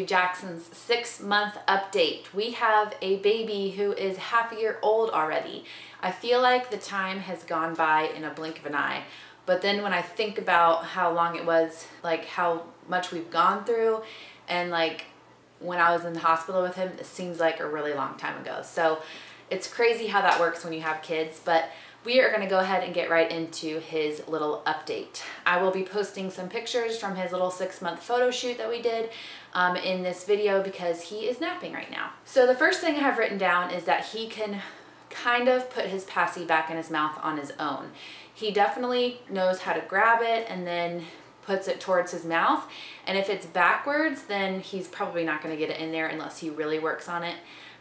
to Jackson's 6-month update. We have a baby who is half a year old already. I feel like the time has gone by in a blink of an eye, but then when I think about how long it was, like how much we've gone through, and like when I was in the hospital with him, it seems like a really long time ago. So it's crazy how that works when you have kids, but we are gonna go ahead and get right into his little update. I will be posting some pictures from his little 6-month photo shoot that we did in this video because he is napping right now. So the first thing I have written down is that he can kind of put his passy back in his mouth on his own. He definitely knows how to grab it and then puts it towards his mouth. And if it's backwards, then he's probably not gonna get it in there unless he really works on it.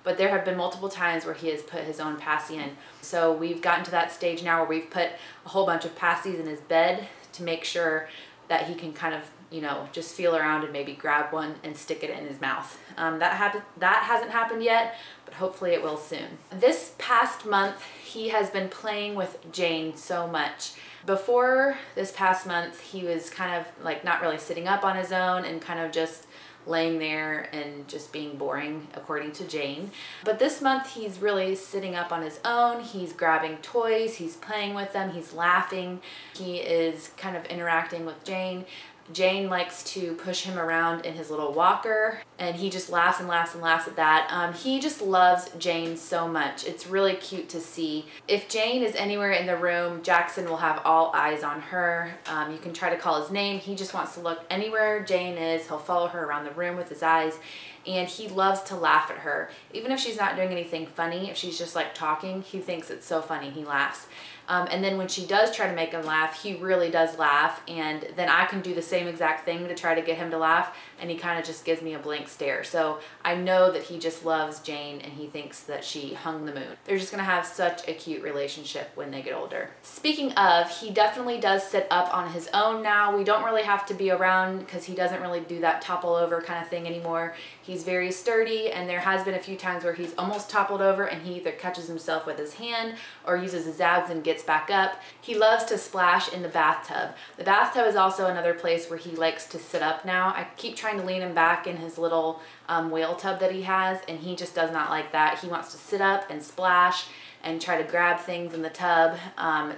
But there have been multiple times where he has put his own passy in. So we've gotten to that stage now where we've put a whole bunch of passies in his bed to make sure that he can kind of, you know, just feel around and maybe grab one and stick it in his mouth. That hasn't happened yet, but hopefully it will soon. This past month, he has been playing with Jane so much. Before this past month, he was kind of like not really sitting up on his own and kind of just laying there and just being boring, according to Jane. But this month he's really sitting up on his own. He's grabbing toys, he's playing with them, he's laughing, he is kind of interacting with Jane. Jane likes to push him around in his little walker, and he just laughs and laughs and laughs at that. He just loves Jane so much. It's really cute to see. If Jane is anywhere in the room, Jackson will have all eyes on her. You can try to call his name. He just wants to look anywhere Jane is. He'll follow her around the room with his eyes, and he loves to laugh at her. Even if she's not doing anything funny, if she's just like talking, he thinks it's so funny. He laughs. And then when she does try to make him laugh, he really does laugh, and then I can do the same exact thing to try to get him to laugh, and he kind of just gives me a blank stare. So I know that he just loves Jane and he thinks that she hung the moon. They're just gonna have such a cute relationship when they get older. Speaking of, he definitely does sit up on his own now. We don't really have to be around because he doesn't really do that topple over kind of thing anymore. He's very sturdy, and there has been a few times where he's almost toppled over and he either catches himself with his hand or uses his abs and gets back up. He loves to splash in the bathtub. The bathtub is also another place where he likes to sit up now. I keep trying to lean him back in his little whale tub that he has, and he just does not like that. He wants to sit up and splash and try to grab things in the tub.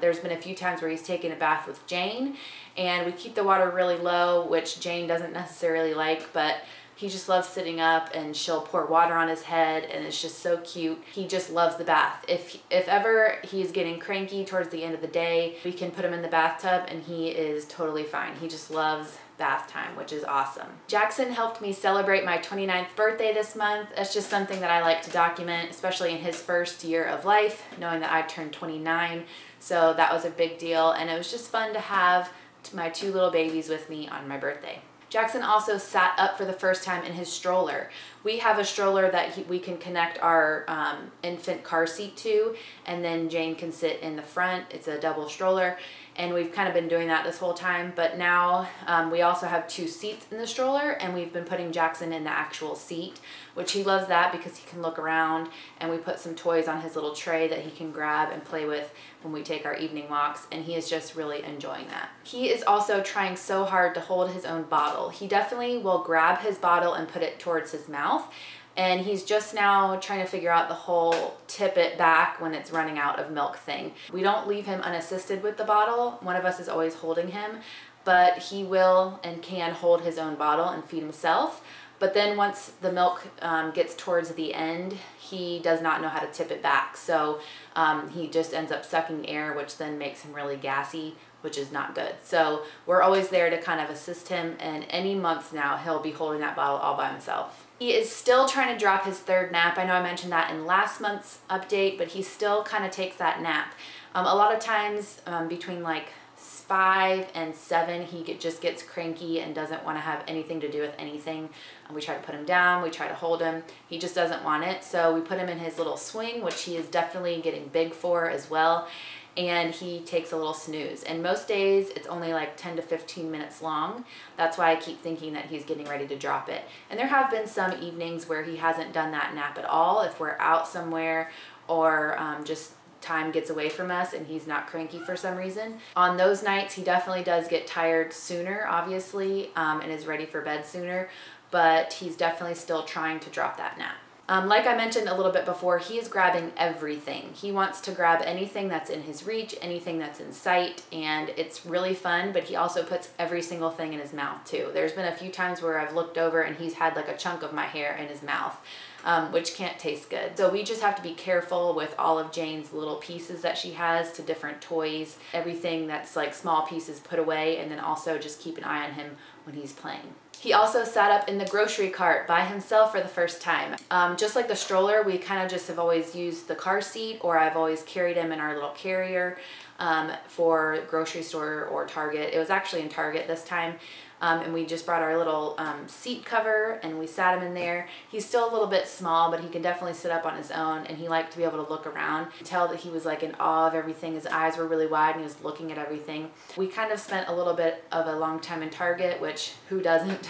There's been a few times where he's taken a bath with Jane, and we keep the water really low, which Jane doesn't necessarily like, but he just loves sitting up, and she'll pour water on his head, and it's just so cute. He just loves the bath. If ever he's getting cranky towards the end of the day, we can put him in the bathtub and he is totally fine. He just loves bath time, which is awesome. Jackson helped me celebrate my 29th birthday this month. That's just something that I like to document, especially in his first year of life, knowing that I turned 29. So that was a big deal, and it was just fun to have my 2 little babies with me on my birthday. Jackson also sat up for the first time in his stroller. We have a stroller that we can connect our infant car seat to, and then Jane can sit in the front. It's a double stroller, and we've kind of been doing that this whole time, but now we also have 2 seats in the stroller, and we've been putting Jackson in the actual seat, which he loves that because he can look around, and we put some toys on his little tray that he can grab and play with when we take our evening walks, and he is just really enjoying that. He is also trying so hard to hold his own bottle. He definitely will grab his bottle and put it towards his mouth, and he's just now trying to figure out the whole tip it back when it's running out of milk thing. We don't leave him unassisted with the bottle. One of us is always holding him, but he will and can hold his own bottle and feed himself. But then once the milk gets towards the end, he does not know how to tip it back. So he just ends up sucking air, which then makes him really gassy, which is not good. So we're always there to kind of assist him, and any month now he'll be holding that bottle all by himself. He is still trying to drop his 3rd nap. I know I mentioned that in last month's update, but he still kind of takes that nap. A lot of times between like 5 and 7, he just gets cranky and doesn't want to have anything to do with anything. We try to put him down, we try to hold him. He just doesn't want it. So we put him in his little swing, which he is definitely getting big for as well. And he takes a little snooze. And most days it's only like 10 to 15 minutes long. That's why I keep thinking that he's getting ready to drop it. And there have been some evenings where he hasn't done that nap at all. If we're out somewhere or just time gets away from us and he's not cranky for some reason. On those nights, he definitely does get tired sooner, obviously, and is ready for bed sooner. but he's definitely still trying to drop that nap. Like I mentioned a little bit before, he is grabbing everything. He wants to grab anything that's in his reach, anything that's in sight, and it's really fun, but he also puts every single thing in his mouth too. There's been a few times where I've looked over and he's had like a chunk of my hair in his mouth, which can't taste good. So we just have to be careful with all of Jane's little pieces that she has to different toys, everything that's like small pieces put away, and then also just keep an eye on him when he's playing. He also sat up in the grocery cart by himself for the first time. Just like the stroller, we kind of just have always used the car seat, or I've always carried him in our little carrier for grocery store or Target. It was actually in Target this time. And we just brought our little seat cover and we sat him in there. He's still a little bit small, but he can definitely sit up on his own, and he liked to be able to look around. Tell that he was like in awe of everything. His eyes were really wide and he was looking at everything. We kind of spent a little bit of a long time in Target, which who doesn't?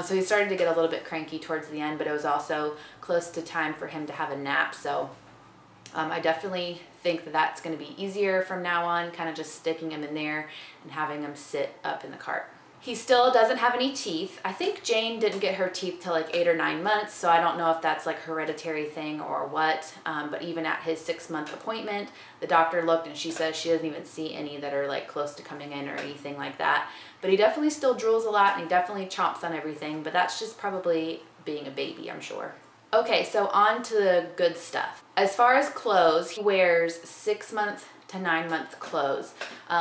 So he started to get a little bit cranky towards the end, but it was also close to time for him to have a nap. So I definitely think that that's going to be easier from now on, kind of just sticking him in there and having him sit up in the cart. He still doesn't have any teeth. I think Jane didn't get her teeth till like 8 or 9 months, so I don't know if that's like hereditary thing or what, but even at his 6-month appointment, the doctor looked and she says she doesn't even see any that are like close to coming in or anything like that. But he definitely still drools a lot and he definitely chomps on everything, but that's just probably being a baby, I'm sure. Okay, so on to the good stuff. As far as clothes, he wears 6-month to 9-month clothes.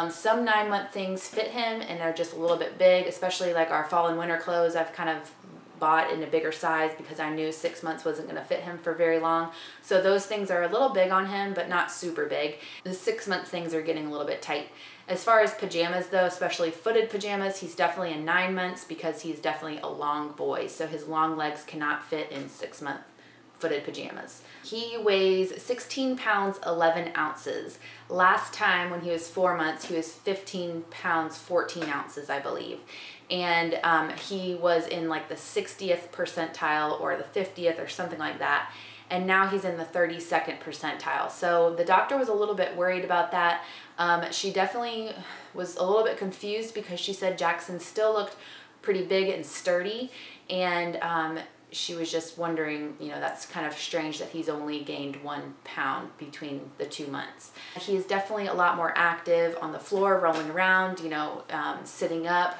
Some 9-month things fit him and they're just a little bit big, especially like our fall and winter clothes. I've kind of bought in a bigger size because I knew 6 months wasn't going to fit him for very long. So those things are a little big on him, but not super big. The 6-month things are getting a little bit tight. As far as pajamas though, especially footed pajamas, he's definitely in 9 months because he's definitely a long boy. So his long legs cannot fit in 6-month footed pajamas. He weighs 16 pounds 11 ounces. Last time when he was 4 months, he was 15 pounds 14 ounces, I believe. And he was in like the 60th percentile or the 50th or something like that. And now he's in the 32nd percentile. So the doctor was a little bit worried about that. She definitely was a little bit confused because she said Jackson still looked pretty big and sturdy, and she was just wondering, you know, that's kind of strange that he's only gained 1 pound between the 2 months. He is definitely a lot more active on the floor, rolling around, you know, sitting up,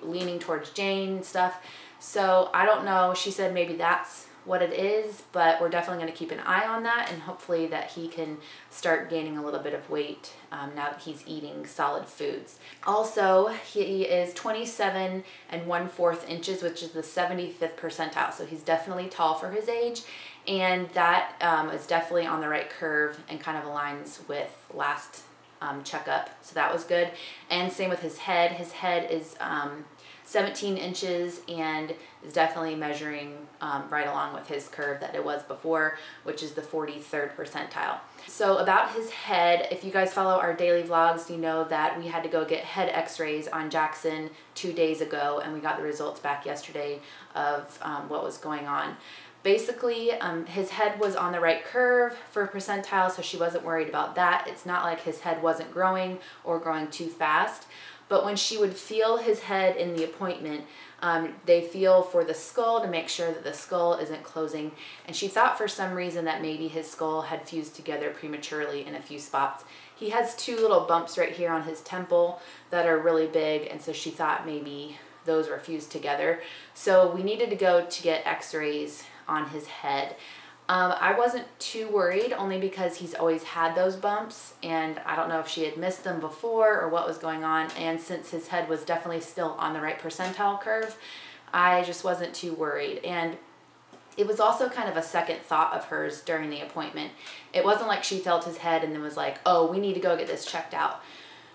leaning towards Jane and stuff. So I don't know, she said maybe that's what it is, but we're definitely going to keep an eye on that, and hopefully that he can start gaining a little bit of weight now that he's eating solid foods. Also, he is 27 1/4 inches, which is the 75th percentile, so he's definitely tall for his age, and that is definitely on the right curve and kind of aligns with last checkup, so that was good. And same with his head. His head is 17 inches and is definitely measuring right along with his curve that it was before, which is the 43rd percentile. So about his head, if you guys follow our daily vlogs, you know that we had to go get head x-rays on Jackson 2 days ago, and we got the results back yesterday of what was going on. Basically, his head was on the right curve for percentile, so she wasn't worried about that. It's not like his head wasn't growing or growing too fast. But when she would feel his head in the appointment, they feel for the skull to make sure that the skull isn't closing. And she thought for some reason that maybe his skull had fused together prematurely in a few spots. He has 2 little bumps right here on his temple that are really big, and so she thought maybe those were fused together. So we needed to go to get x-rays on his head. I wasn't too worried, only because he's always had those bumps, and I don't know if she had missed them before or what was going on. And since his head was definitely still on the right percentile curve, I just wasn't too worried. And it was also kind of a second thought of hers during the appointment. It wasn't like she felt his head and then was like, oh, we need to go get this checked out.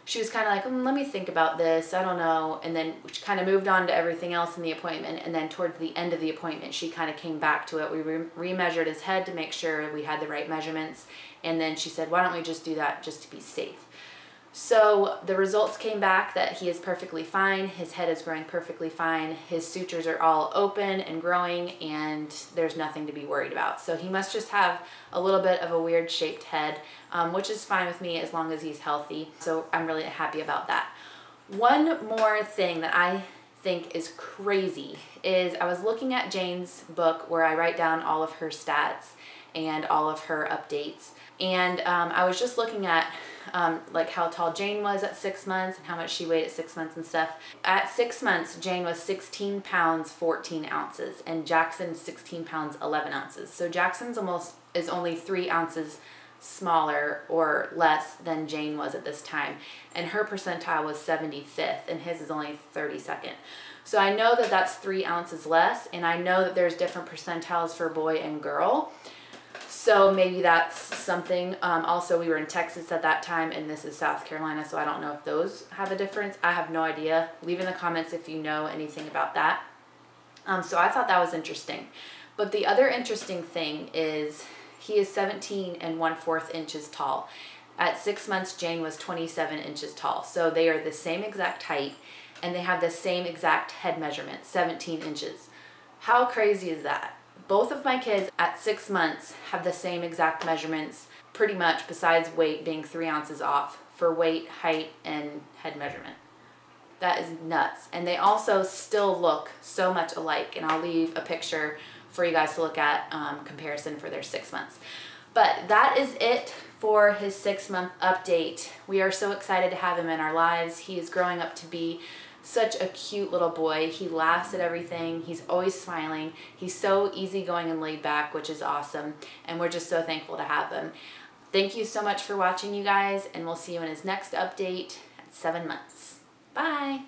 She was kind of like, let me think about this, I don't know, and then she kind of moved on to everything else in the appointment, and then towards the end of the appointment, she kind of came back to it. We remeasured his head to make sure we had the right measurements, and then she said, why don't we just do that just to be safe? So the results came back that he is perfectly fine, his head is growing perfectly fine, his sutures are all open and growing, and there's nothing to be worried about. So he must just have a little bit of a weird shaped head, which is fine with me as long as he's healthy. So I'm really happy about that. One more thing that I think is crazy is I was looking at Jane's book where I write down all of her stats and all of her updates. And I was just looking at like how tall Jane was at 6 months and how much she weighed at 6 months and stuff. At 6 months, Jane was 16 pounds, 14 ounces, and Jackson 16 pounds, 11 ounces. So Jackson's is only 3 ounces smaller or less than Jane was at this time. And her percentile was 75th and his is only 32nd. So I know that that's 3 ounces less, and I know that there's different percentiles for boy and girl. So maybe that's something. Also, we were in Texas at that time, and this is South Carolina, so I don't know if those have a difference. I have no idea. Leave in the comments if you know anything about that. So I thought that was interesting. But the other interesting thing is he is 17 1/4 inches tall. At 6 months, Jane was 27 inches tall. So they are the same exact height, and they have the same exact head measurement, 17 inches. How crazy is that? Both of my kids at 6 months have the same exact measurements, pretty much, besides weight being 3 ounces off for weight, height, and head measurement. That is nuts. And they also still look so much alike, and I'll leave a picture for you guys to look at comparison for their 6 months. But that is it for his 6-month update. We are so excited to have him in our lives. He is growing up to be such a cute little boy. He laughs at everything. He's always smiling. He's so easygoing and laid back, which is awesome. And we're just so thankful to have him. Thank you so much for watching, you guys, and we'll see you in his next update at 7 months. Bye.